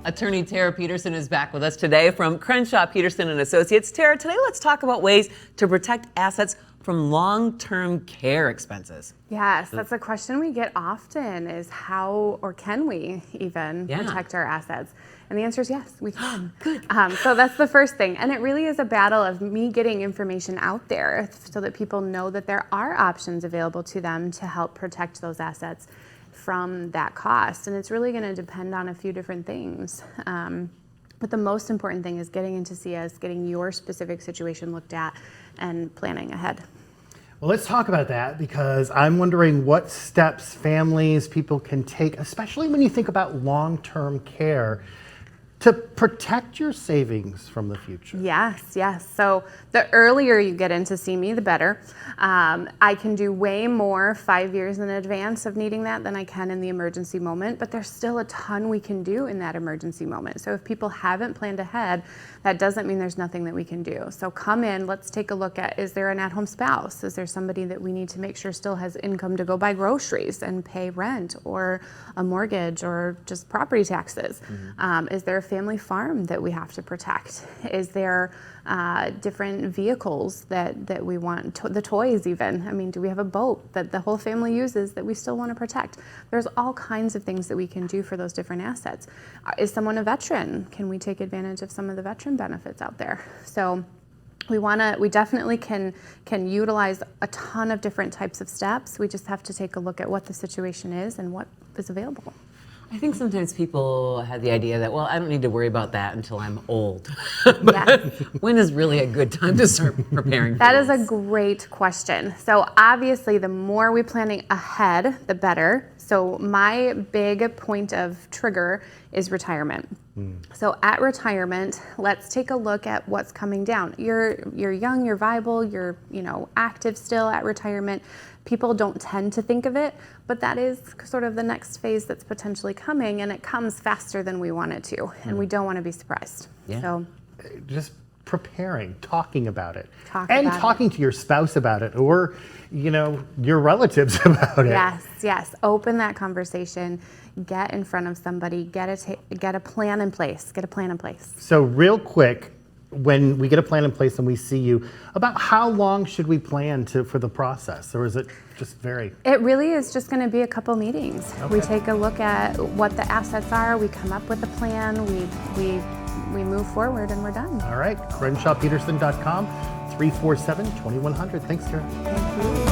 Attorney Tara Peterson is back with us today from Crenshaw Peterson and Associates. Tara, today let's talk about ways to protect assets from long-term care expenses. Yes, that's a question we get often, is how or can we even protect our assets? And the answer is yes, we can. Good. So that's the first thing. And it really is a battle of me getting information out there so that people know that there are options available to them to help protect those assets from that cost. And it's really going to depend on a few different things. But the most important thing is getting in to see us, getting your specific situation looked at, and planning ahead. Well, let's talk about that, because I'm wondering what steps families, people can take, especially when you think about long-term care, to protect your savings from the future. Yes. So the earlier you get in to see me, the better. I can do way more 5 years in advance of needing that than I can in the emergency moment, but there's still a ton we can do in that emergency moment. So if people haven't planned ahead, that doesn't mean there's nothing that we can do. So come in, let's take a look at, is there an at-home spouse? Is there somebody that we need to make sure still has income to go buy groceries and pay rent or a mortgage or just property taxes? Is there a family farm that we have to protect? Is there different vehicles that we want, the toys even? I mean, do we have a boat that the whole family uses that we still want to protect? There's all kinds of things that we can do for those different assets. Is someone a veteran? Can we take advantage of some of the veteran benefits out there? So we definitely can utilize a ton of different types of steps. We just have to take a look at what the situation is and what is available. I think sometimes people have the idea that, well, I don't need to worry about that until I'm old. But when is really a good time to start preparing for That is this? a great question. So obviously, the more we're planning ahead, the better. So my big point of trigger is retirement. So at retirement, let's take a look at what's coming down. You're young, you're viable, you're active still at retirement. People don't tend to think of it, but that is sort of the next phase that's potentially coming, and it comes faster than we want it to, and we don't want to be surprised. Yeah. So Just preparing, talking about it, Talking to your spouse about it, or your relatives about it. Yes. Open that conversation. Get in front of somebody. Get a plan in place. So real quick, when we get a plan in place and we see you, about how long should we plan for the process, or is it just vary? It really is just going to be a couple meetings. Okay. We take a look at what the assets are. We come up with a plan. We move forward, and we're done. All right, CrenshawPeterson.com, 347-2100. Thanks, Karen. Thank you.